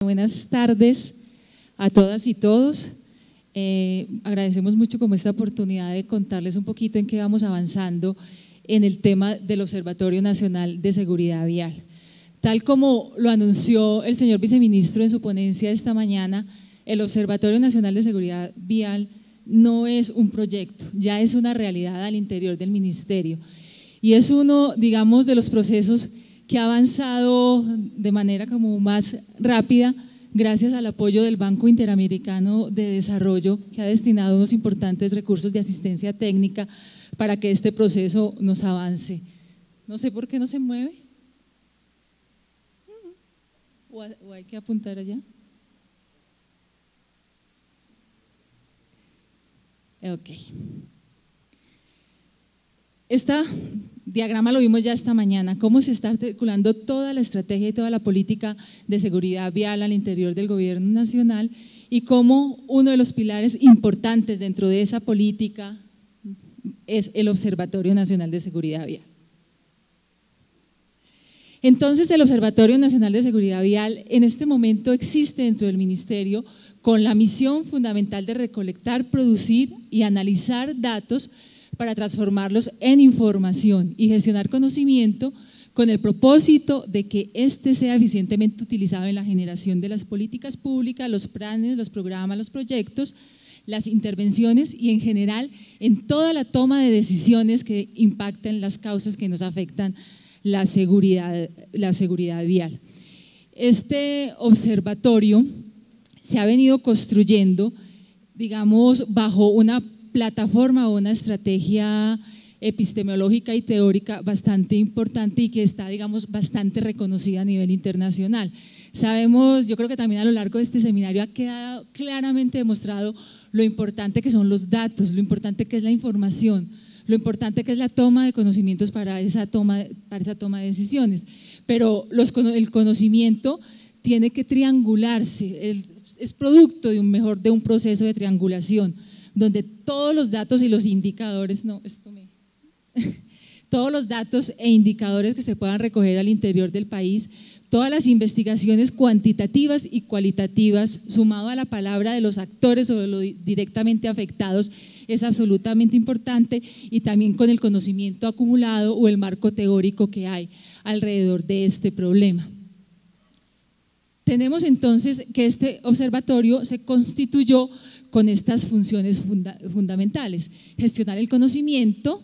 Buenas tardes a todas y todos. Agradecemos mucho como esta oportunidad de contarles un poquito en qué vamos avanzando en el tema del Observatorio Nacional de Seguridad Vial. Tal como lo anunció el señor viceministro en su ponencia esta mañana, el Observatorio Nacional de Seguridad Vial no es un proyecto, ya es una realidad al interior del ministerio y es uno, digamos, de los procesos que ha avanzado de manera como más rápida gracias al apoyo del Banco Interamericano de Desarrollo, que ha destinado unos importantes recursos de asistencia técnica para que este proceso nos avance. No sé por qué no se mueve. ¿O hay que apuntar allá? Ok. Este diagrama lo vimos ya esta mañana, cómo se está articulando toda la estrategia y toda la política de seguridad vial al interior del gobierno nacional y cómo uno de los pilares importantes dentro de esa política es el Observatorio Nacional de Seguridad Vial. Entonces, el Observatorio Nacional de Seguridad Vial en este momento existe dentro del ministerio con la misión fundamental de recolectar, producir y analizar datos para transformarlos en información y gestionar conocimiento con el propósito de que éste sea eficientemente utilizado en la generación de las políticas públicas, los planes, los programas, los proyectos, las intervenciones y en general en toda la toma de decisiones que impactan las causas que nos afectan la seguridad vial. Este observatorio se ha venido construyendo, digamos, bajo una plataforma o una estrategia epistemológica y teórica bastante importante y que está, digamos, bastante reconocida a nivel internacional. Sabemos, yo creo que también a lo largo de este seminario ha quedado claramente demostrado lo importante que son los datos, lo importante que es la información, lo importante que es la toma de conocimientos para esa toma de decisiones, pero el conocimiento tiene que triangularse, es producto de un proceso de triangulación, donde todos los datos y los indicadores, todos los datos e indicadores que se puedan recoger al interior del país, todas las investigaciones cuantitativas y cualitativas, sumado a la palabra de los actores o de los directamente afectados, es absolutamente importante y también con el conocimiento acumulado o el marco teórico que hay alrededor de este problema. Tenemos entonces que este observatorio se constituyó con estas funciones fundamentales: gestionar el conocimiento,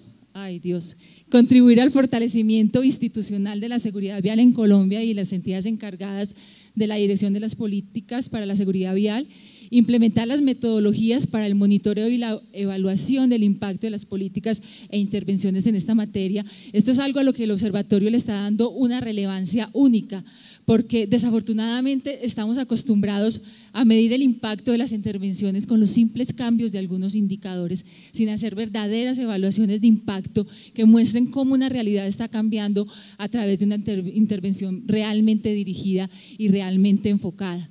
contribuir al fortalecimiento institucional de la seguridad vial en Colombia y las entidades encargadas de la dirección de las políticas para la seguridad vial, implementar las metodologías para el monitoreo y la evaluación del impacto de las políticas e intervenciones en esta materia. Esto es algo a lo que el observatorio le está dando una relevancia única, porque desafortunadamente estamos acostumbrados a medir el impacto de las intervenciones con los simples cambios de algunos indicadores, sin hacer verdaderas evaluaciones de impacto que muestren cómo una realidad está cambiando a través de una intervención realmente dirigida y realmente enfocada.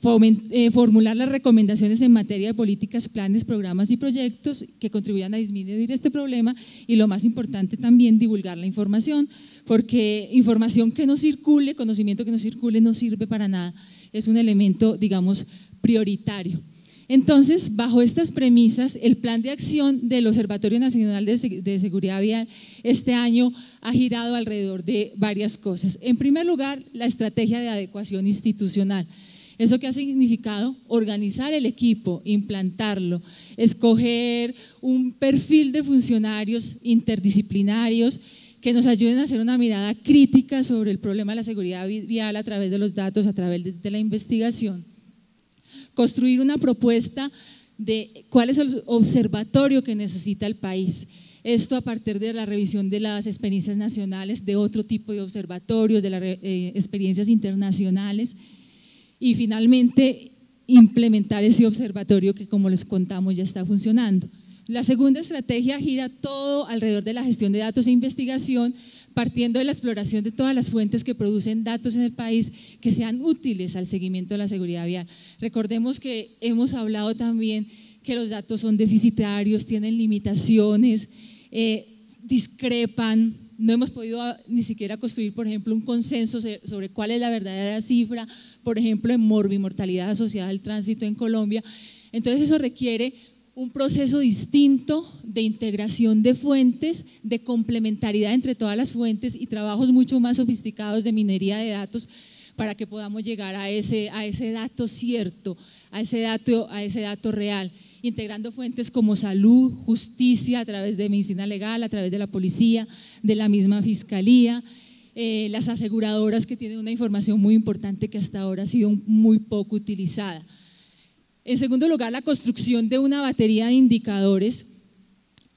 Formular las recomendaciones en materia de políticas, planes, programas y proyectos que contribuyan a disminuir este problema y, lo más importante también, divulgar la información, porque información que no circule, conocimiento que no circule no sirve para nada, es un elemento, digamos, prioritario. Entonces, bajo estas premisas, el plan de acción del Observatorio Nacional de Seguridad Vial este año ha girado alrededor de varias cosas. En primer lugar, la estrategia de adecuación institucional. ¿Eso qué ha significado? Organizar el equipo, implantarlo, escoger un perfil de funcionarios interdisciplinarios que nos ayuden a hacer una mirada crítica sobre el problema de la seguridad vial a través de los datos, a través de la investigación. Construir una propuesta de cuál es el observatorio que necesita el país. Esto a partir de la revisión de las experiencias nacionales, de otro tipo de observatorios, de las experiencias internacionales. Y finalmente, implementar ese observatorio que, como les contamos, ya está funcionando. La segunda estrategia gira todo alrededor de la gestión de datos e investigación, partiendo de la exploración de todas las fuentes que producen datos en el país que sean útiles al seguimiento de la seguridad vial. Recordemos que hemos hablado también que los datos son deficitarios, tienen limitaciones, discrepan no hemos podido ni siquiera construir, por ejemplo, un consenso sobre cuál es la verdadera cifra, por ejemplo, en morbimortalidad asociada al tránsito en Colombia. Entonces eso requiere un proceso distinto de integración de fuentes, de complementariedad entre todas las fuentes y trabajos mucho más sofisticados de minería de datos para que podamos llegar a ese dato cierto, a ese dato real, integrando fuentes como salud, justicia, a través de medicina legal, a través de la policía, de la misma fiscalía, las aseguradoras, que tienen una información muy importante que hasta ahora ha sido muy poco utilizada. En segundo lugar, la construcción de una batería de indicadores,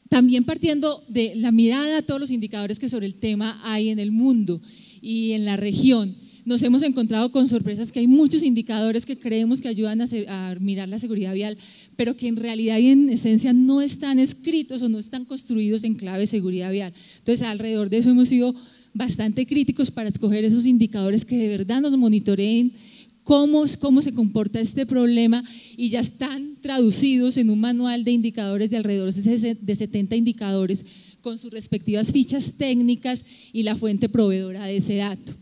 también partiendo de la mirada a todos los indicadores que sobre el tema hay en el mundo y en la región. Nos hemos encontrado con sorpresas que hay muchos indicadores que creemos que ayudan a mirar la seguridad vial, pero que en realidad y en esencia no están escritos o no están construidos en clave de seguridad vial. Entonces, alrededor de eso hemos sido bastante críticos para escoger esos indicadores que de verdad nos monitoreen cómo se comporta este problema, y ya están traducidos en un manual de indicadores de alrededor de 70 indicadores con sus respectivas fichas técnicas y la fuente proveedora de ese dato.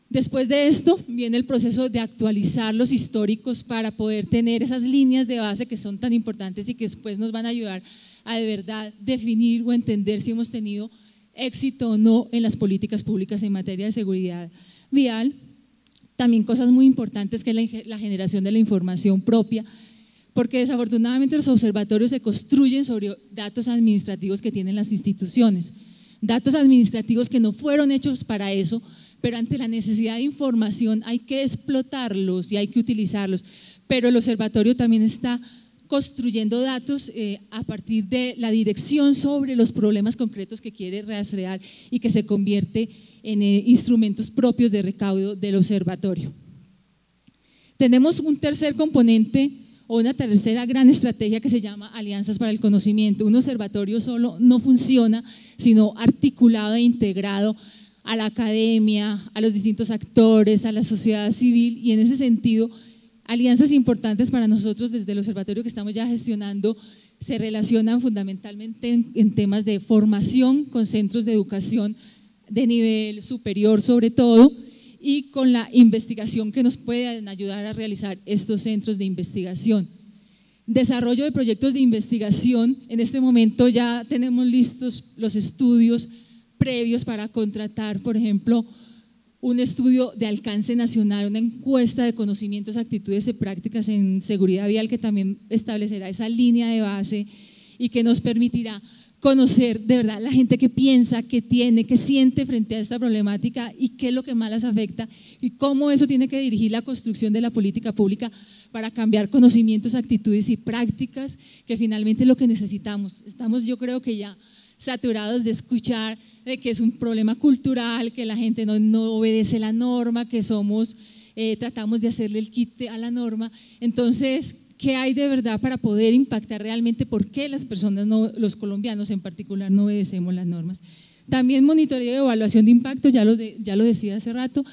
Después de esto viene el proceso de actualizar los históricos para poder tener esas líneas de base que son tan importantes y que después nos van a ayudar a de verdad definir o entender si hemos tenido éxito o no en las políticas públicas en materia de seguridad vial. También cosas muy importantes que es la generación de la información propia, porque desafortunadamente los observatorios se construyen sobre datos administrativos que tienen las instituciones, datos administrativos que no fueron hechos para eso, pero ante la necesidad de información hay que explotarlos y hay que utilizarlos. Pero el observatorio también está construyendo datos a partir de la dirección sobre los problemas concretos que quiere rastrear y que se convierte en instrumentos propios de recaudo del observatorio. Tenemos un tercer componente o una tercera gran estrategia que se llama alianzas para el conocimiento. Un observatorio solo no funciona, sino articulado e integrado a la academia, a los distintos actores, a la sociedad civil, y en ese sentido alianzas importantes para nosotros desde el observatorio que estamos ya gestionando se relacionan fundamentalmente en temas de formación con centros de educación de nivel superior sobre todo, y con la investigación que nos pueden ayudar a realizar estos centros de investigación. Desarrollo de proyectos de investigación, en este momento ya tenemos listos los estudios previos para contratar, por ejemplo, un estudio de alcance nacional, una encuesta de conocimientos, actitudes y prácticas en seguridad vial que también establecerá esa línea de base y que nos permitirá conocer de verdad la gente que piensa, que tiene, que siente frente a esta problemática y qué es lo que más las afecta y cómo eso tiene que dirigir la construcción de la política pública para cambiar conocimientos, actitudes y prácticas, que finalmente es lo que necesitamos. Estamos, yo creo que ya saturados de escuchar de que es un problema cultural, que la gente no obedece la norma, que tratamos de hacerle el quite a la norma. Entonces, ¿qué hay de verdad para poder impactar realmente? ¿Por qué las personas, los colombianos en particular, no obedecemos las normas? También monitoreo y evaluación de impacto, ya lo decía hace rato.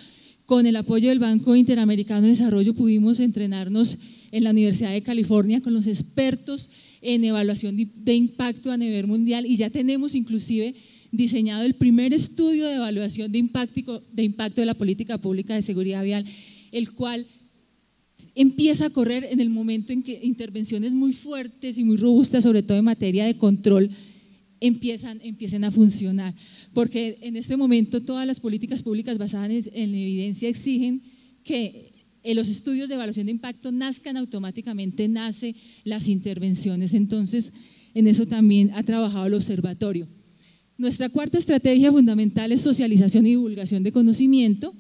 Con el apoyo del Banco Interamericano de Desarrollo pudimos entrenarnos en la Universidad de California con los expertos en evaluación de impacto a nivel mundial, y ya tenemos inclusive diseñado el primer estudio de evaluación de impacto de la política pública de seguridad vial, el cual empieza a correr en el momento en que intervenciones muy fuertes y muy robustas, sobre todo en materia de control, empiecen a funcionar, porque en este momento todas las políticas públicas basadas en evidencia exigen que en los estudios de evaluación de impacto nazcan automáticamente, las intervenciones. Entonces, en eso también ha trabajado el observatorio. Nuestra cuarta estrategia fundamental es socialización y divulgación de conocimiento.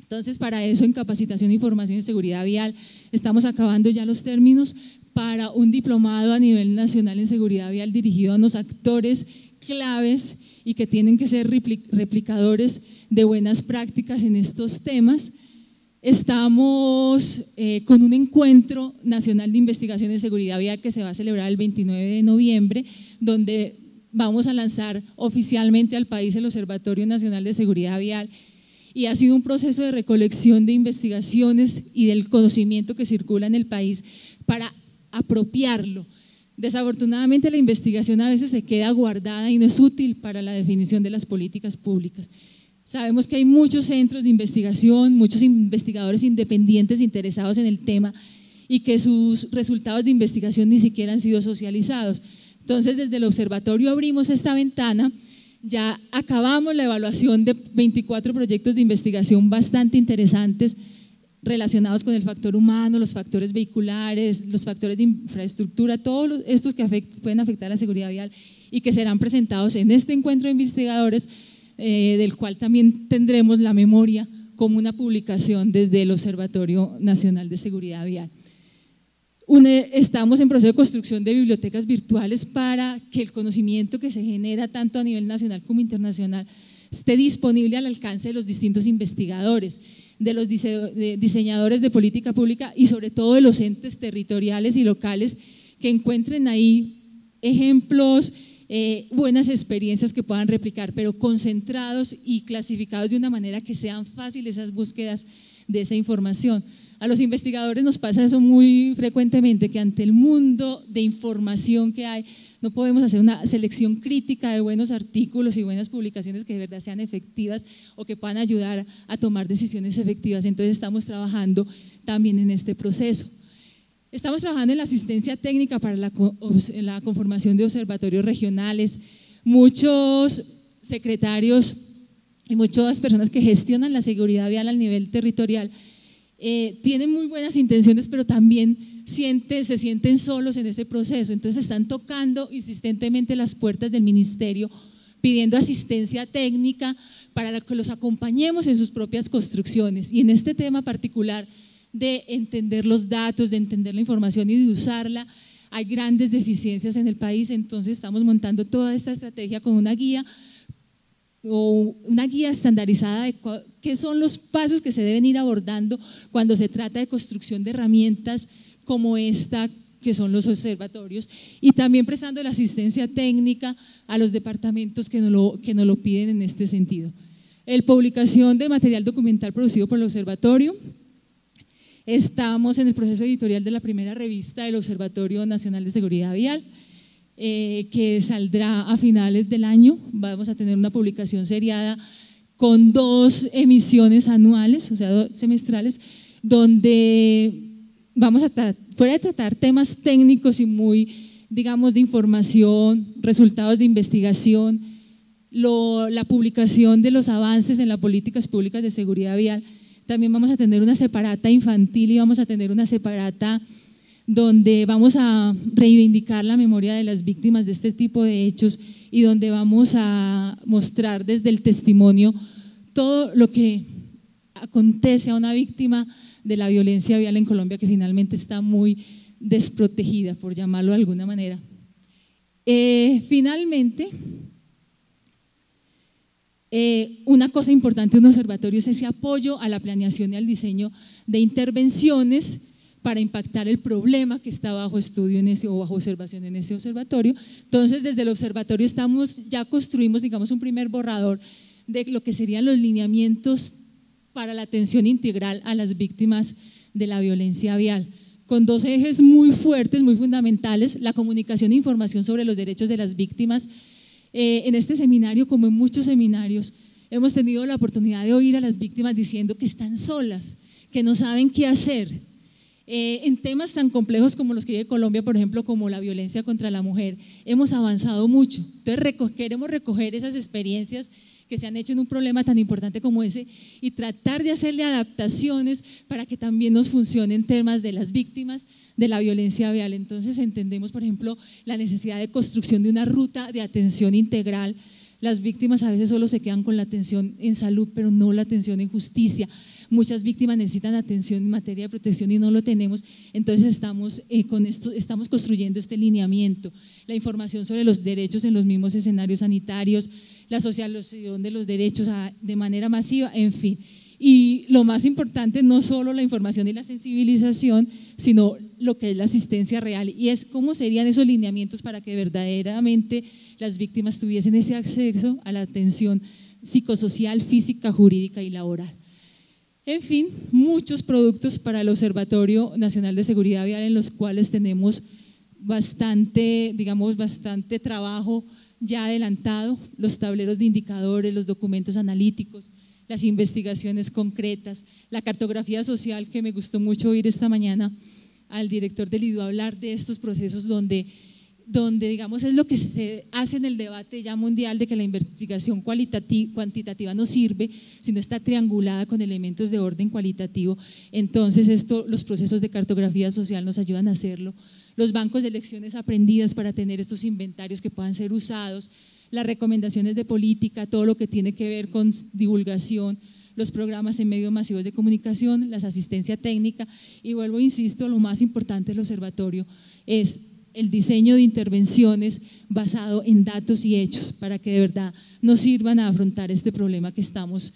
Entonces, para eso, en capacitación y formación en seguridad vial, estamos acabando ya los términos para un diplomado a nivel nacional en seguridad vial dirigido a unos actores claves y que tienen que ser replicadores de buenas prácticas en estos temas. Estamos con un encuentro nacional de investigación en seguridad vial que se va a celebrar el 29 de noviembre, donde vamos a lanzar oficialmente al país el Observatorio Nacional de Seguridad Vial, y ha sido un proceso de recolección de investigaciones y del conocimiento que circula en el país para apropiarlo Desafortunadamente la investigación a veces se queda guardada y no es útil para la definición de las políticas públicas. Sabemos que hay muchos centros de investigación, muchos investigadores independientes interesados en el tema y que sus resultados de investigación ni siquiera han sido socializados. Entonces, desde el observatorio abrimos esta ventana, ya acabamos la evaluación de 24 proyectos de investigación bastante interesantes relacionados con el factor humano, los factores vehiculares, los factores de infraestructura, todos estos que pueden afectar la seguridad vial y que serán presentados en este encuentro de investigadores, del cual también tendremos la memoria como una publicación desde el Observatorio Nacional de Seguridad Vial. Estamos en proceso de construcción de bibliotecas virtuales para que el conocimiento que se genera tanto a nivel nacional como internacional esté disponible al alcance de los distintos investigadores, de los diseñadores de política pública y sobre todo de los entes territoriales y locales que encuentren ahí ejemplos, buenas experiencias que puedan replicar, pero concentrados y clasificados de una manera que sean fáciles esas búsquedas de esa información. A los investigadores nos pasa eso muy frecuentemente, que ante el mundo de información que hay, no podemos hacer una selección crítica de buenos artículos y buenas publicaciones que de verdad sean efectivas o que puedan ayudar a tomar decisiones efectivas. Entonces estamos trabajando también en este proceso. Estamos trabajando en la asistencia técnica para la conformación de observatorios regionales. Muchos secretarios y muchas personas que gestionan la seguridad vial a nivel territorial tienen muy buenas intenciones, pero también se sienten solos en ese proceso. Entonces están tocando insistentemente las puertas del ministerio pidiendo asistencia técnica para que los acompañemos en sus propias construcciones. Y en este tema particular de entender los datos, de entender la información y de usarla, hay grandes deficiencias en el país. Entonces estamos montando toda esta estrategia con una guía estandarizada de qué son los pasos que se deben ir abordando cuando se trata de construcción de herramientas como esta que son los observatorios, y también prestando la asistencia técnica a los departamentos que nos lo piden en este sentido. Publicación de material documental producido por el observatorio. Estamos en el proceso editorial de la primera revista del Observatorio Nacional de Seguridad Vial, que saldrá a finales del año. Vamos a tener una publicación seriada con 2 emisiones anuales, o sea, semestrales, donde vamos a fuera de tratar temas técnicos y muy, digamos, de información, resultados de investigación, la publicación de los avances en las políticas públicas de seguridad vial. También vamos a tener una separata infantil y vamos a tener una separata donde vamos a reivindicar la memoria de las víctimas de este tipo de hechos y donde vamos a mostrar desde el testimonio todo lo que acontece a una víctima de la violencia vial en Colombia, que finalmente está muy desprotegida, por llamarlo de alguna manera. Finalmente, una cosa importante de un observatorio es ese apoyo a la planeación y al diseño de intervenciones para impactar el problema que está bajo estudio o bajo observación en ese observatorio. Entonces, desde el observatorio ya construimos, digamos, un primer borrador de lo que serían los lineamientos para la atención integral a las víctimas de la violencia vial, con 2 ejes muy fuertes, muy fundamentales: la comunicación e información sobre los derechos de las víctimas. En este seminario, como en muchos seminarios, hemos tenido la oportunidad de oír a las víctimas diciendo que están solas, que no saben qué hacer. En temas tan complejos como los que vive Colombia, por ejemplo, como la violencia contra la mujer, hemos avanzado mucho. Entonces queremos recoger esas experiencias que se han hecho en un problema tan importante como ese y tratar de hacerle adaptaciones para que también nos funcionen temas de las víctimas de la violencia vial. Entonces entendemos, por ejemplo, la necesidad de construcción de una ruta de atención integral. Las víctimas a veces solo se quedan con la atención en salud, pero no la atención en justicia. Muchas víctimas necesitan atención en materia de protección y no lo tenemos. Entonces estamos construyendo este lineamiento, la información sobre los derechos en los mismos escenarios sanitarios, la socialización de los derechos de manera masiva, en fin. Y lo más importante, no solo la información y la sensibilización, sino lo que es la asistencia real, y es cómo serían esos lineamientos para que verdaderamente las víctimas tuviesen ese acceso a la atención psicosocial, física, jurídica y laboral. En fin, muchos productos para el Observatorio Nacional de Seguridad Vial, en los cuales tenemos bastante, digamos, bastante trabajo ya adelantado, los tableros de indicadores, los documentos analíticos, las investigaciones concretas, la cartografía social, que me gustó mucho oír esta mañana al director del IDU hablar de estos procesos donde digamos es lo que se hace en el debate ya mundial de que la investigación cuantitativa no sirve, sino está triangulada con elementos de orden cualitativo. Entonces los procesos de cartografía social nos ayudan a hacerlo, los bancos de lecciones aprendidas para tener estos inventarios que puedan ser usados, las recomendaciones de política, todo lo que tiene que ver con divulgación, los programas en medios masivos de comunicación, la asistencia técnica, y vuelvo, insisto, lo más importante del observatorio es el diseño de intervenciones basado en datos y hechos para que de verdad nos sirvan a afrontar este problema que estamos